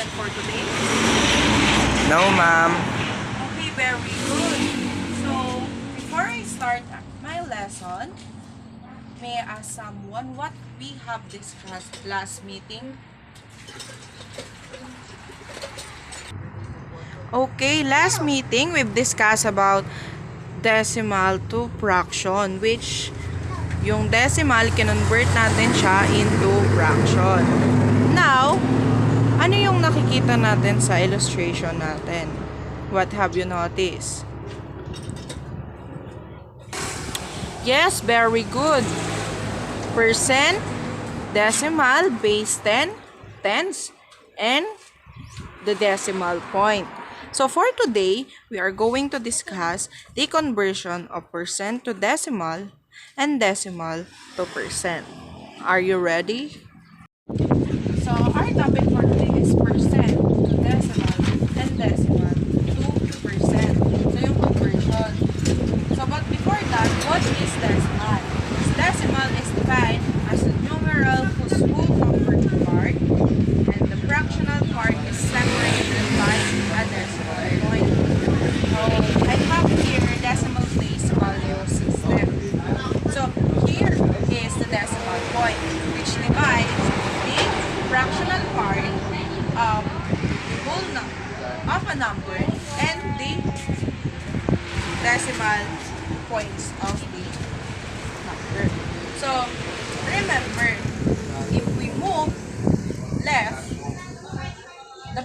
assignment for today? No, ma'am. Okay, very good. So, before I start my lesson, may I ask someone what we have discussed last meeting? Okay, last meeting we've discussed about decimal to fraction, which yung decimal kinonvert natin siya into fraction. Now, ano yung nakikita natin sa illustration natin? What have you noticed? Yes, very good. Percent, decimal, base 10, tens, and the decimal point. So for today, we are going to discuss the conversion of percent to decimal and decimal to percent. Are you ready? So our topic for today is percent to decimal and decimal to percent. So yung conversion. So but before that, what is decimal? Decimal is defined as a numeral whose whole number part and the fractional part is separated by a decimal point. So I have here decimal place value system. So here is the decimal point, which divides the fractional part of the whole of a number and the decimal points of the number. So remember, if we move left, the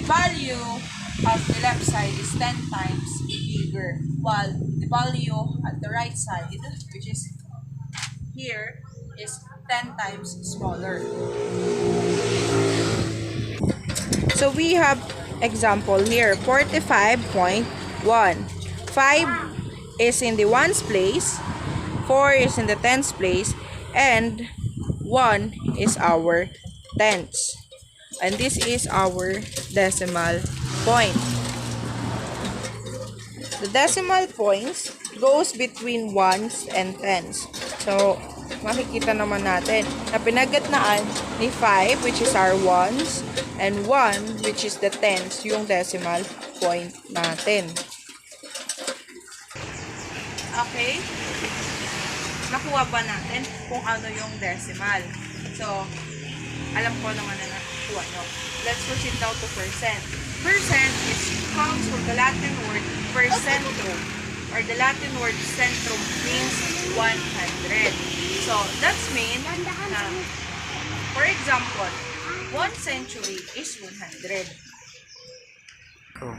value of the left side is 10 times bigger, while the value at the right side, which is here, is 10 times smaller. So we have example here, 45.1. 5 is in the ones place, 4 is in the tens place, and 1 is our tens. And this is our decimal point. The decimal points goes between ones and tens. So, makikita naman natin na pinagkatnaan ni 5, which is our ones, and 1, which is the tens, yung decimal point natin. Okay? Nakuha ba natin kung ano yung decimal? So, alam ko naman na nakuha nyo. Let's proceed now to percent. Percent comes from the Latin word percentrum, or the Latin word centrum means 100. So, that's mean na, for example, 1 century is 100. Cool.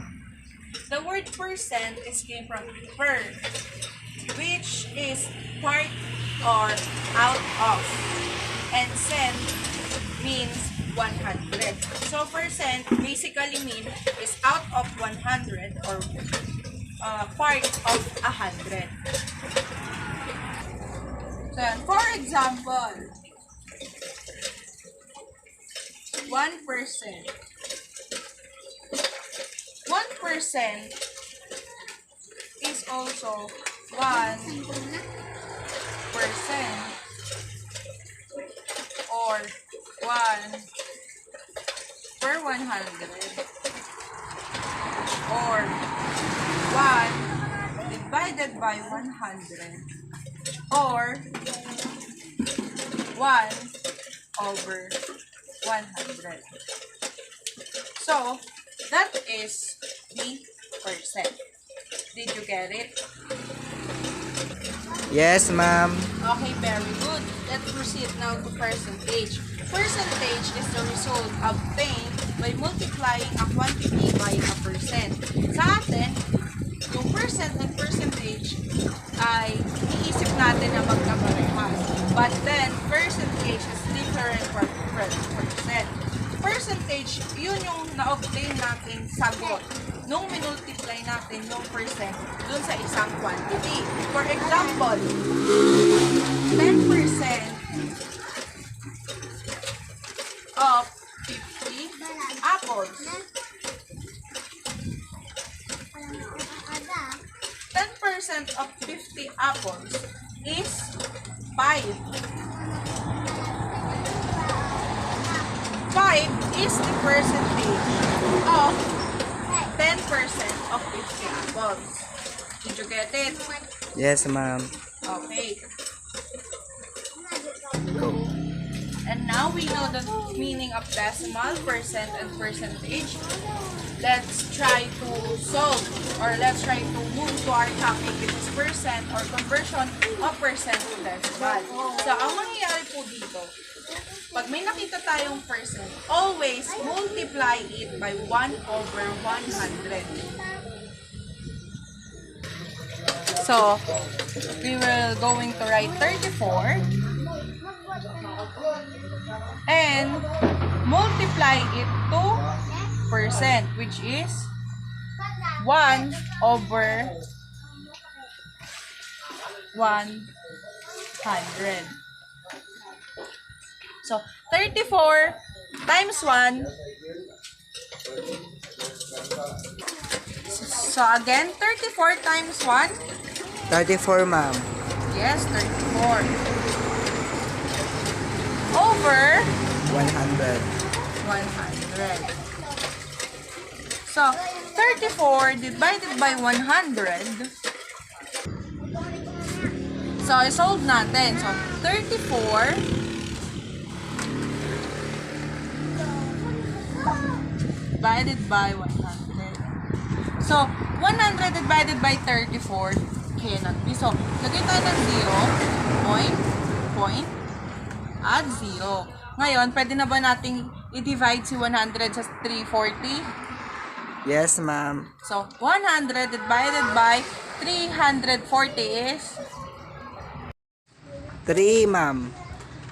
The word percent is came from per, which is part or out of, and cent means 100. So percent basically mean is out of 100 or part of 100. So for example, 1%. 1% is also 1% or 1 per 100 or 1 divided by 100 or 1 over 100. So, that is the percent. Did you get it? Yes, ma'am. Okay, very good. Let's proceed now to percentage. Percentage is the result obtained by multiplying a quantity by a percent. Sa atin, yung percent and percentage ay iisip natin na magkaparehas. But then, percentage is different from percent. Percentage, yun yung na-obtain natin sagot nung minultiply natin yung percent dun sa isang quantity. For example, 10% of 50 apples. 10% of 50 apples is 5. is the percentage of 10% of 50 apples? Did you get it? Yes, ma'am. Okay. Go. And now we know the meaning of decimal, percent, and percentage. Let's try to solve, or let's try to move to our topic, which is percent or conversion of percent to decimal. So, ang mangyayari po dito, pag may nakita tayong percent, always multiply it by 1 over 100. So, we will going to write 34 and multiply it to percent, which is 1 over 100. So, 34 times 1. So, again, 34 times 1. 34, ma'am. Yes, 34. Over 100. 100. So, 34 divided by 100. So, i-solve natin. So, 34 divided by 100. So, 100 divided by 34 cannot be. So, lagay tayo ng 0, point, add 0. Ngayon, pwede na ba nating i-divide si 100 sa 340? Yes, ma'am. So, 100 divided by 340 is? 3, ma'am.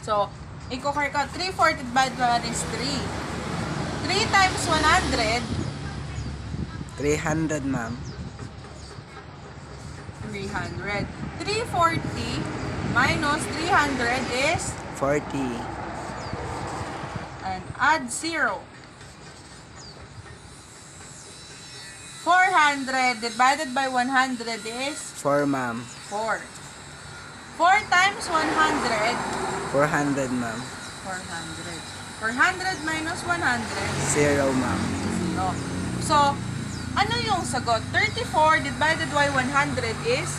So, i-correct ko, 340 divided by 1 is 3. 3 times 100, 300, ma'am. 300. 340 minus 300 is? 40. And add 0. 400 divided by 100 is? 4, ma'am. 4. 4 times 100? 400, ma'am. 400. 400 minus 100? 0, ma'am. 0. So, ano yung sagot? 34 divided by 100 is?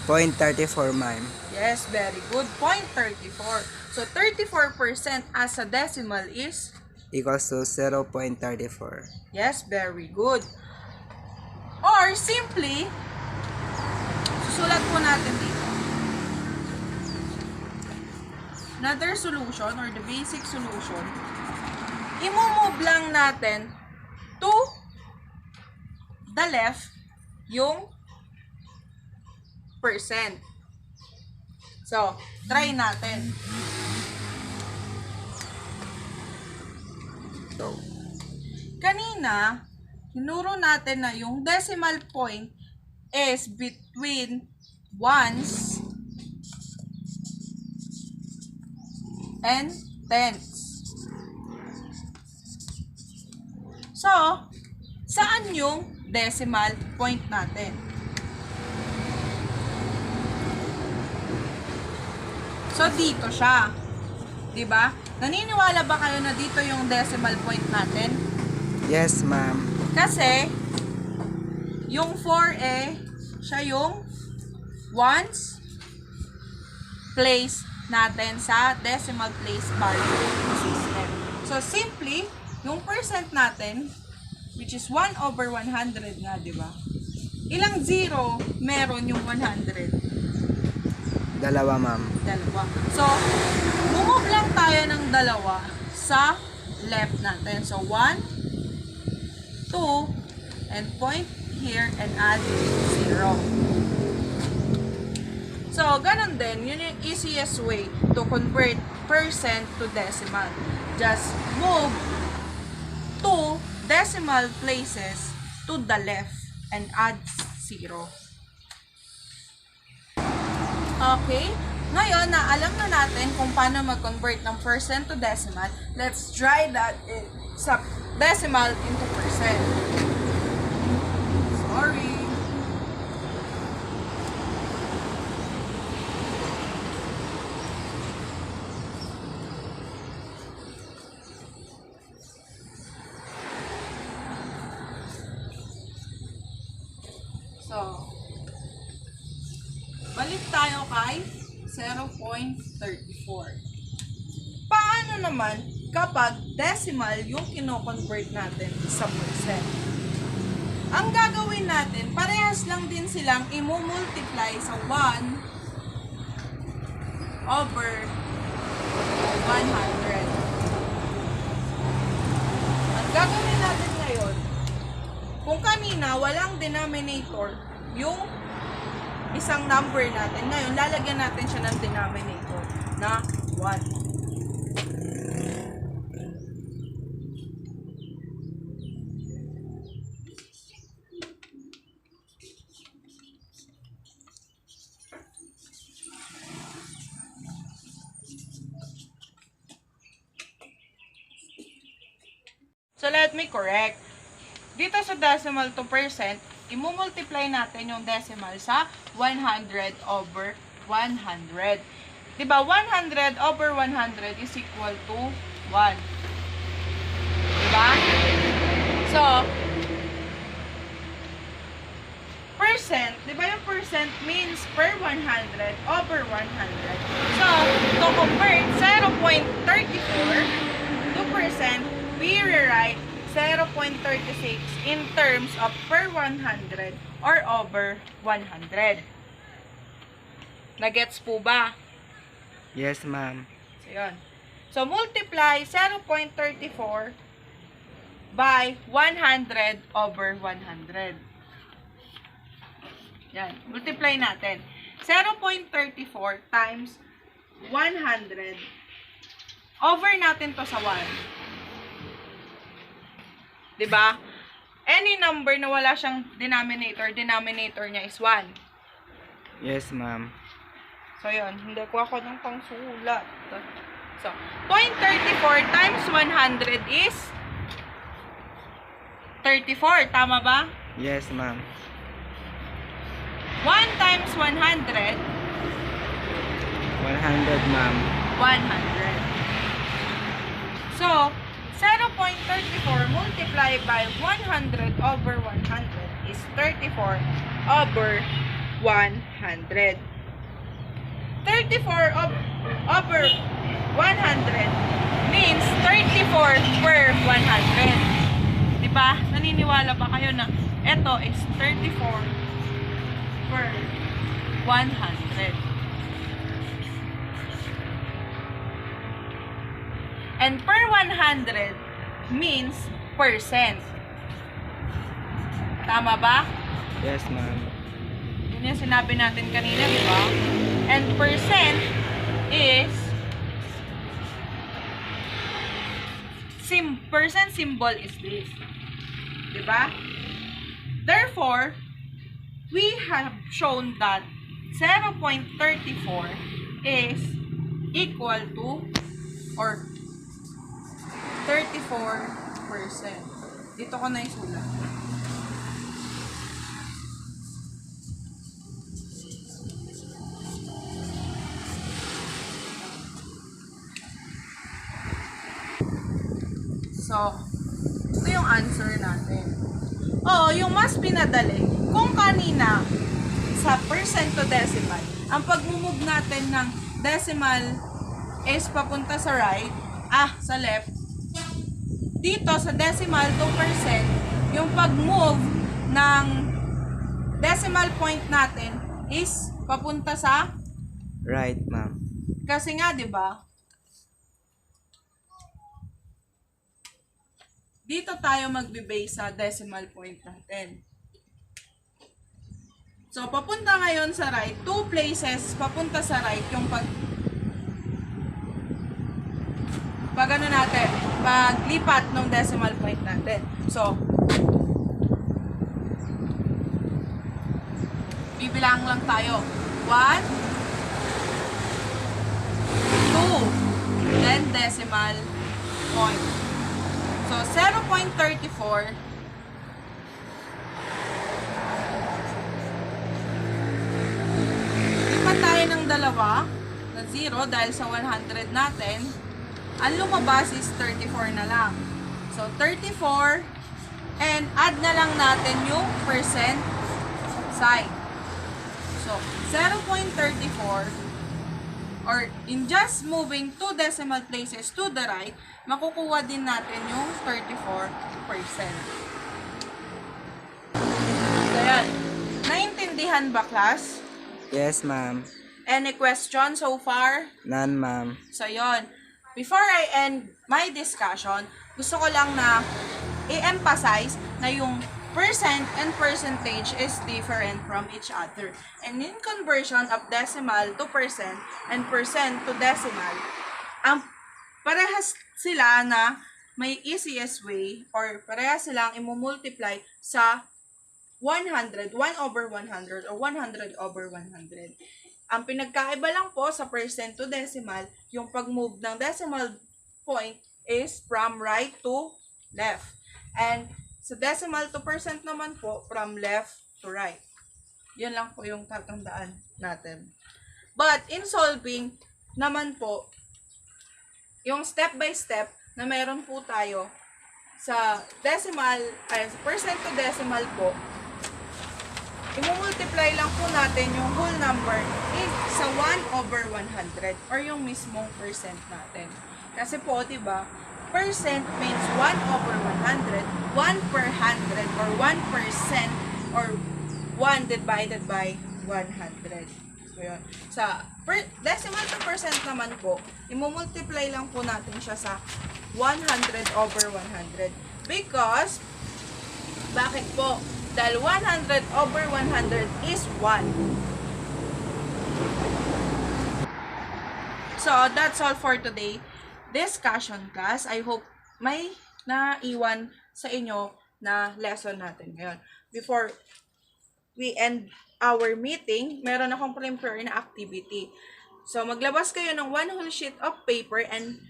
0.34, ma'am. Yes, very good. 0.34. So, 34% as a decimal is? Equals to 0.34. Yes, very good. Or, simply, susulat po natin dito. Another solution or the basic solution, i-move lang natin to the left yung percent. So, try natin. Go. Kanina, tinuro natin na yung decimal point is between ones and tenths. So, saan yung decimal point natin? So, dito siya. Diba? Naniniwala ba kayo na dito yung decimal point natin? Yes, ma'am. Kasi, yung 4A, siya yung ones place natin sa decimal place value system. So, simply, yung percent natin, which is 1 over 100 nga, di ba? Ilang zero meron yung 100? Dalawa, ma'am. Dalawa. So, bumove lang tayo ng dalawa sa left natin. So, 1, 2, and point here and add 0. So, ganun din. Yun yung easiest way to convert percent to decimal. Just move 2 decimal places to the left and add 0. Okay? Ngayon, na alam na natin kung paano mag-convert ng percent to decimal, let's try that sa decimal into percent. Sorry. So, balik tayo kay 0.34. Paano naman kapag decimal yung kino-convert natin sa percent? Ang gagawin natin, parehas lang din silang i-multiply sa 1 over 100. Ang gagawin natin ngayon, kung kanina walang denominator yung isang number natin, ngayon lalagyan natin siya ng denominator na 1. So, let me correct. Dito sa decimal to percent, i-multiply natin yung decimal sa 100 over 100. Diba? 100 over 100 is equal to 1. Diba? So, percent, diba yung percent means per 100 over 100. So, to convert 0.34 to percent, we rewrite 0.36 in terms of per 100 or over 100. Nagets po ba? Yes, ma'am. So, yun. So, multiply 0.34 by 100 over 100. Yan. Multiply natin. 0.34 times 100. Over natin to sa 1. Diba? Any number na wala siyang denominator niya is 1. Yes, ma'am. So, yun. Hindi ko ako ng pangsulat. So, 0.34 times 100 is 34. Tama ba? Yes, ma'am. 1 times 100, 100, ma'am. 100. So, 0.34 multiplied by 100 over 100 is 34 over 100. 34 over 100 means 34 per 100. Diba? Naniniwala ba kayo na ito is 34 per 100? And per 100 means percent. Tama ba? Yes, ma'am. Yun yung sinabi natin kanina, di ba? And percent is percent symbol is this. Di ba? Therefore, we have shown that 0.34 is equal to or 34%. Dito ko na isulat. So, ito yung answer natin. O, yung mas pinadali, kung kanina sa percent to decimal, ang pag-move natin ng decimal is papunta sa right, sa left. Dito sa decimal 2%, yung pag-move ng decimal point natin is papunta sa Right, ma'am. kasi nga, 'di ba? Dito tayo magbe-base sa decimal point natin. So, papunta ngayon sa right, 2 places papunta sa right yung ano natin, paglipat ng decimal point natin. So, bibilang lang tayo. 1, 2, then decimal point. So, 0.34 lipat tayo ng dalawa na 0 dahil sa 100 natin. Ang lumabas is 34 na lang. So, 34 and add na lang natin yung percent side. So, 0.34 or in just moving 2 decimal places to the right, makukuha din natin yung 34%. So, yan. Naintindihan ba, class? Yes, ma'am. Any question so far? None, ma'am. So, yon. Before I end my discussion, gusto ko lang na i-emphasize na yung percent and percentage is different from each other. And in conversion of decimal to percent and percent to decimal, ang parehas sila na may easiest way or parehas silang imumultiply sa 100, 1 over 100 or 100 over 100. Ang pinagkaiba lang po sa percent to decimal, yung pag-move ng decimal point is from right to left. And sa decimal to percent naman po, from left to right. Yan lang po yung tatandaan natin. But in solving naman po, yung step by step na meron po tayo sa decimal, ay sa percent to decimal po, i-multiply lang po natin yung whole number sa 1 over 100 or yung mismong percent natin. Kasi po, diba, percent means 1 over 100, 1 per 100 or 1% or 1 divided by 100. So, yun. Sa decimal to percent naman po, i-multiply lang po natin siya sa 100 over 100. Because, bakit po? Dahil 100 over 100 is 1. So, that's all for today discussion, class. I hope may naiwan sa inyo na lesson natin ngayon. Before we end our meeting, meron akong prepare na activity. So, maglabas kayo ng 1 whole sheet of paper and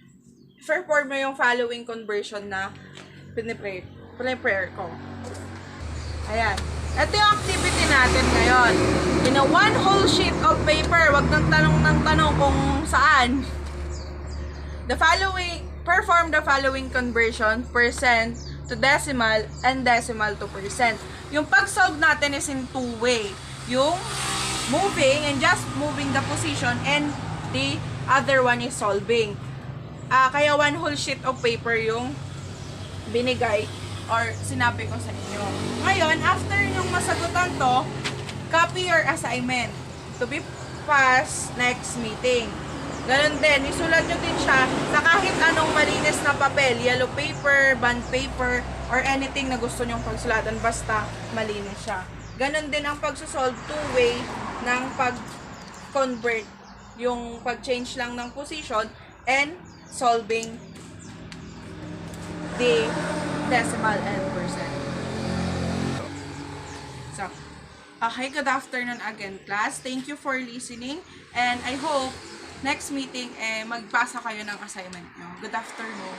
perform mo yung following conversion na prepare ko. Ayan. Ito yung activity natin ngayon. In a 1 whole sheet of paper, wag nang tanong ng tanong kung saan. Perform the following conversion, percent to decimal and decimal to percent. Yung pag-solve natin is in two way. Yung moving and just moving the position and the other one is solving. Kaya 1 whole sheet of paper yung binigay or sinabi ko sa inyo. Ngayon, after yung masagutan to, copy your assignment to be passed next meeting. Ganon din, isulat nyo din siya sa kahit anong malinis na papel, yellow paper, bond paper, or anything na gusto nyong pagsulatan, basta malinis siya. Ganon din ang pagsusolve two-way ng pag-convert, yung pag-change lang ng position and solving the decimal and percent. So, okay, good afternoon again, class. Thank you for listening and I hope next meeting magpasa kayo ng assignment nyo. Good afternoon.